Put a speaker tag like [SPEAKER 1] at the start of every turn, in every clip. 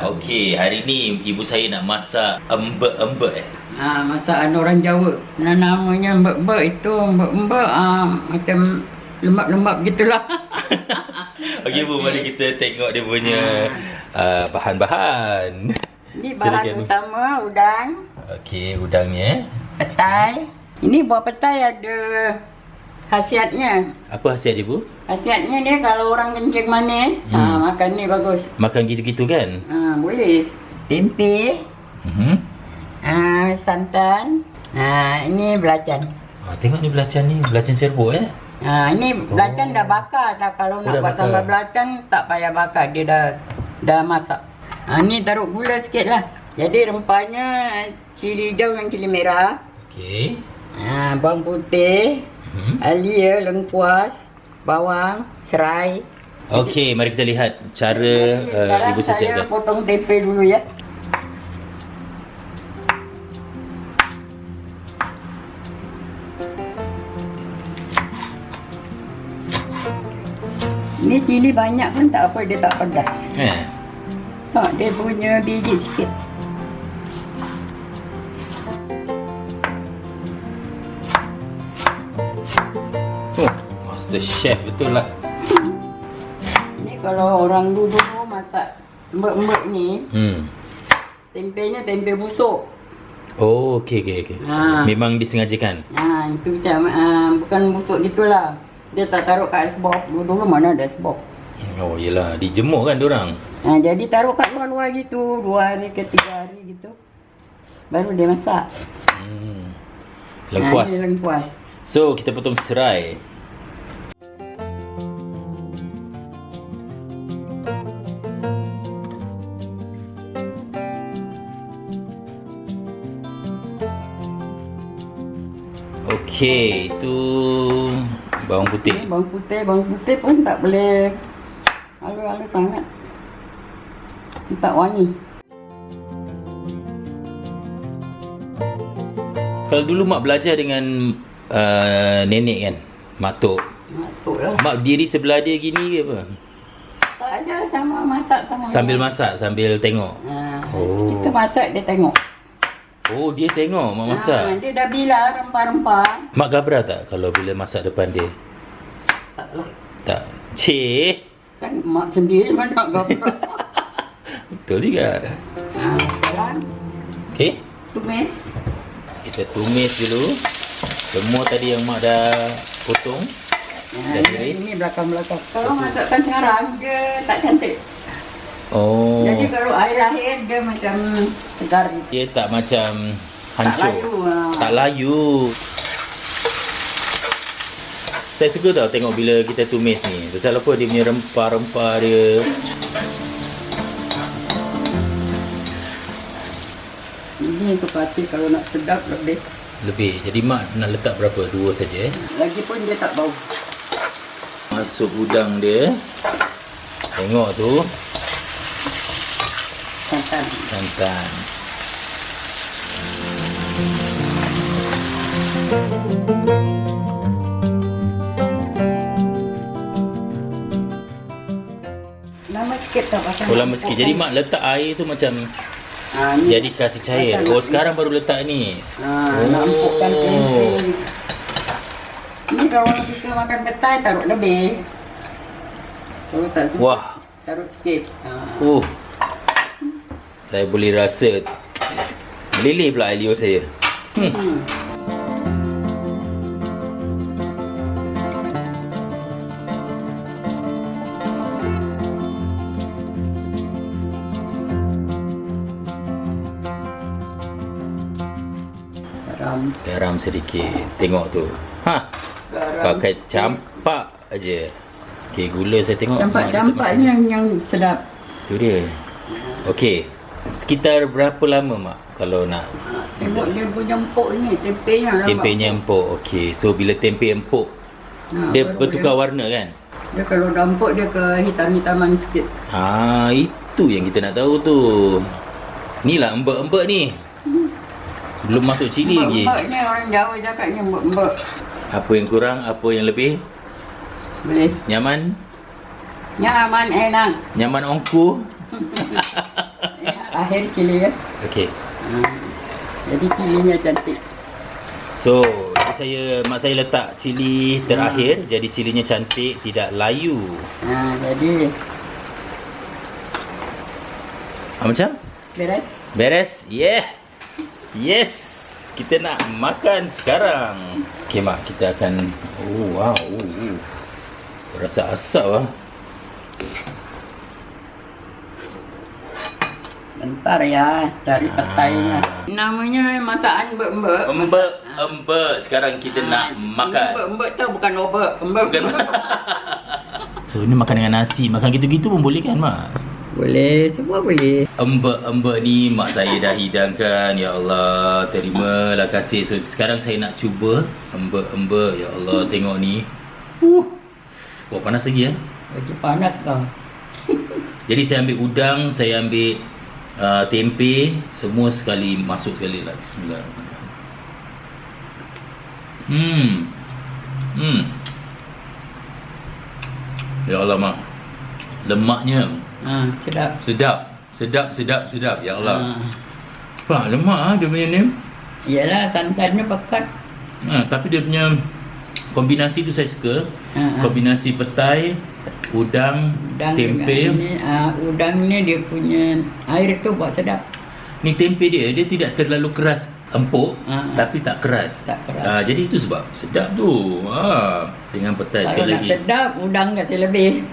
[SPEAKER 1] Okey, hari ni ibu saya nak masak embek-embek
[SPEAKER 2] Masakan orang Jawa. Namanya embek-embek itu macam lembab-lembab gitulah.
[SPEAKER 1] Okey Bu, mari kita tengok dia punya bahan-bahan.
[SPEAKER 2] Ini bahan utama udang.
[SPEAKER 1] Okey, udangnya.
[SPEAKER 2] Petai. Ini buah petai ada khasiatnya.
[SPEAKER 1] Apa khasiat dia Bu?
[SPEAKER 2] Khasiatnya dia kalau orang kencing manis, makan ni bagus.
[SPEAKER 1] Makan gitu-gitu kan?
[SPEAKER 2] Boleh. Tempe. Santan. Ini belacan.
[SPEAKER 1] Tengok ni belacan serbuk
[SPEAKER 2] Ini belacan dah bakar dah. Kalau nak buat sambal belacan tak payah bakar, dia dah masak. Ni taruh gula sikit lah. Jadi rempahnya cili hijau dengan cili merah.
[SPEAKER 1] Okey.
[SPEAKER 2] Bawang putih, alia, lengkuas, bawang, serai.
[SPEAKER 1] Okey, mari kita lihat cara ibu
[SPEAKER 2] saya
[SPEAKER 1] siapkan.
[SPEAKER 2] potong tempe dulu ya. Ini cili banyak pun tak apa, dia tak pedas. Tak, dia punya biji sikit.
[SPEAKER 1] Master chef betul lah.
[SPEAKER 2] Ini kalau orang dulu masak embek-embek ni, tempenya tempe busuk.
[SPEAKER 1] Oh, okey. Memang disengajakan.
[SPEAKER 2] Itu macam bukan busuk gitulah. Dia tak taruh kat asbok. Dulu mana ada asbok.
[SPEAKER 1] Oh, yelah, dijemur kan diorang.
[SPEAKER 2] Jadi taruh kat luar-luar gitu, 2 hari ke 3 hari gitu. Baru dia masak.
[SPEAKER 1] Lengkuas.
[SPEAKER 2] Lengkuas.
[SPEAKER 1] So, kita potong serai. Okey, itu bawang putih.
[SPEAKER 2] Bawang putih pun tak boleh halus-halus sangat. Tak wangi.
[SPEAKER 1] Kalau dulu mak belajar dengan nenek kan, mak tok.
[SPEAKER 2] Lah.
[SPEAKER 1] Mak diri sebelah dia gini ke apa?
[SPEAKER 2] Tak ada, sama masak sama.
[SPEAKER 1] Sambil masak, sambil tengok.
[SPEAKER 2] Kita masak dia tengok.
[SPEAKER 1] Oh, dia tengok mak masak.
[SPEAKER 2] Dia dah bilang rempah-rempah.
[SPEAKER 1] Mak gabra tak kalau bila masak depan dia?
[SPEAKER 2] Taklah.
[SPEAKER 1] Tak. Cik.
[SPEAKER 2] Kan mak sendiri mana nak gabra.
[SPEAKER 1] Betul juga.
[SPEAKER 2] Sekarang
[SPEAKER 1] Okey.
[SPEAKER 2] tumis.
[SPEAKER 1] Kita tumis dulu. Semua tadi yang mak dah potong. Dah iris.
[SPEAKER 2] Ini belakang-belakang. Kalau masakkan sekarang dia tak cantik.
[SPEAKER 1] Oh.
[SPEAKER 2] Jadi kalau air-air dia macam segar.
[SPEAKER 1] Dia tak macam hancur.
[SPEAKER 2] Tak layu.
[SPEAKER 1] Tak layu. Saya suka tau tengok bila kita tumis ni. Pasal apa, dia punya rempah-rempah dia.
[SPEAKER 2] Ini sepatutnya kalau nak sedap lebih.
[SPEAKER 1] Jadi mak nak letak berapa? 2 saja
[SPEAKER 2] Lagipun dia tak bau.
[SPEAKER 1] Masuk udang dia. Tengok tu. Santan.
[SPEAKER 2] Lama sikit tak pasal.
[SPEAKER 1] Lama sikit. Jadi mak letak air tu macam jadi kasih cair. Sekarang baru letak ni.
[SPEAKER 2] Nak empukkan tempe. Ini kalau orang suka makan petai taruh lebih. Kalau tak suka taruh sikit.
[SPEAKER 1] Saya boleh rasa meleleh pula air liur saya. Garam sedikit. Tengok tu. Pakai campak aje. Okey, gula saya tengok.
[SPEAKER 2] Campak ni yang sedap.
[SPEAKER 1] Tu dia. Okey. Sekitar berapa lama mak kalau nak?
[SPEAKER 2] Tengok dia punya empuk ni, tempenya lama.
[SPEAKER 1] Tempenya empuk. Okey. So bila tempe empuk, dia bertukar warna kan?
[SPEAKER 2] Dia kalau dah empuk dia ke hitam-hitaman sikit.
[SPEAKER 1] Itu yang kita nak tahu tu. Inilah embek-embek ni. Belum masuk cili lagi.
[SPEAKER 2] Embek ni orang Jawa cakapnya embek-embek.
[SPEAKER 1] Apa yang kurang, apa yang lebih?
[SPEAKER 2] Boleh.
[SPEAKER 1] Nyaman?
[SPEAKER 2] Nyaman, enak.
[SPEAKER 1] Nyaman ongku?
[SPEAKER 2] Akhir cili ya.
[SPEAKER 1] Okey.
[SPEAKER 2] Jadi cilinya cantik.
[SPEAKER 1] So, mak saya letak cili terakhir, jadi cilinya cantik, tidak layu.
[SPEAKER 2] Jadi
[SPEAKER 1] Macam?
[SPEAKER 2] beres.
[SPEAKER 1] Beres? Yeah. Yes. Kita nak makan sekarang. Okey mak, kita akan wow. Rasa asap ah.
[SPEAKER 2] Bentar ya, cari petainya. Namanya masakan embek-embek.
[SPEAKER 1] Embek. Sekarang kita nak makan.
[SPEAKER 2] Embek-embek tu bukan obek. Embek.
[SPEAKER 1] So, ini makan dengan nasi. Makan gitu-gitu pun boleh kan mak?
[SPEAKER 2] Boleh, semua boleh.
[SPEAKER 1] Embek-embek ni mak saya dah hidangkan. Ya Allah, terimalah kasih. So sekarang saya nak cuba embek-embek. Ya Allah, tengok ni. Wah, panas lagi ya.
[SPEAKER 2] Lagi panas kau.
[SPEAKER 1] Jadi saya ambil udang, saya ambil tempe, semua sekali masuk sekali lah. Bismillahirrahmanirrahim. Ya Allah mak, lemaknya sedap. Ya Allah. Pak, lemak dia punya ni.
[SPEAKER 2] Iyalah, santannya pekat.
[SPEAKER 1] Tapi dia punya kombinasi tu saya suka. Kombinasi petai, udang tempe.
[SPEAKER 2] Udang ni dia punya air tu buat sedap.
[SPEAKER 1] Ni tempe dia tidak terlalu keras, empuk, tapi tak keras. Jadi itu sebab sedap tu. Dengan petai
[SPEAKER 2] Kalau
[SPEAKER 1] sekali
[SPEAKER 2] nak
[SPEAKER 1] lagi.
[SPEAKER 2] sedap, udang kasi lebih.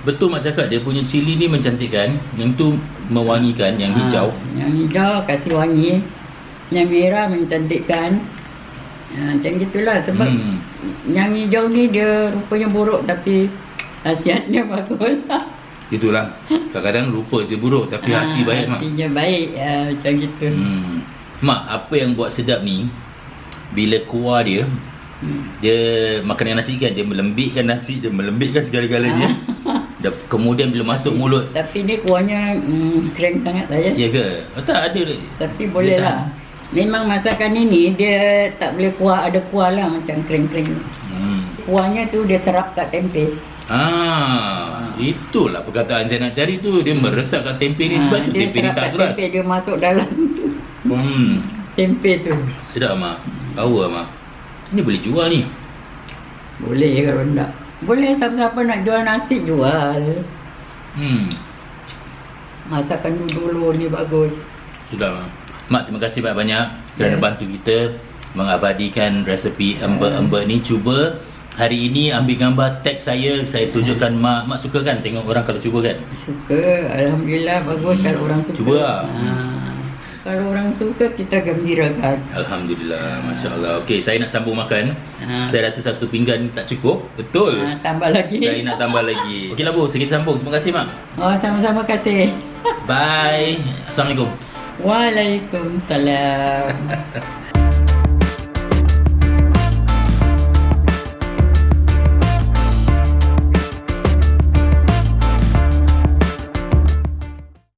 [SPEAKER 1] Betul mak cakap, dia punya cili ni mencantikkan. Yang tu mewangikan, yang hijau.
[SPEAKER 2] Yang hijau kasih wangi. Yang merah mencantikkan. Macam gitulah sebab yang hijau ni dia rupanya buruk tapi khasiatnya bagus.
[SPEAKER 1] Itulah. Kadang-kadang rupa je buruk tapi hati baik mak.
[SPEAKER 2] Hatinya baik, macam gitu.
[SPEAKER 1] Mak, apa yang buat sedap ni, bila kuah dia, dia makan dengan nasi kan, dia melembikkan nasi, dia melembikkan segala-galanya. Kemudian bila masuk mulut.
[SPEAKER 2] Tapi ni kuahnya kering sangat lah ya.
[SPEAKER 1] Ya ke? Tak ada.
[SPEAKER 2] Tapi boleh lah. Memang masakan ini dia tak boleh kuah, ada kuah lah macam kering-kering. Kuahnya tu dia serap kat tempe.
[SPEAKER 1] Itulah perkataan saya nak cari tu. Dia meresap kat tempe ni sebab tu tempe ni tak keras.
[SPEAKER 2] Tempe dia masuk dalam tempe tu.
[SPEAKER 1] Sedap mak. Power mak. Ini boleh jual ni.
[SPEAKER 2] Boleh kalau tak. Boleh, siapa-siapa nak jual nasi jual. Masakan dulu ni bagus.
[SPEAKER 1] Sudah mak. Mak, terima kasih banyak-banyak kerana bantu kita mengabadikan resepi embek-embek ni. Cuba hari ini ambil gambar, tag saya tunjukkan mak. Mak suka kan tengok orang kalau cuba kan? Suka,
[SPEAKER 2] alhamdulillah bagus kalau orang suka.
[SPEAKER 1] Cuba lah.
[SPEAKER 2] Kalau orang suka kita gembirakan.
[SPEAKER 1] Alhamdulillah, Masya Allah. Okey, saya nak sambung makan. Saya rasa satu pinggan tak cukup. Betul.
[SPEAKER 2] Tambah lagi.
[SPEAKER 1] Saya nak tambah lagi. Okeylah Bu, kita sambung. Terima kasih mak.
[SPEAKER 2] Sama-sama kasih.
[SPEAKER 1] Bye. Assalamualaikum.
[SPEAKER 2] Waalaikumsalam.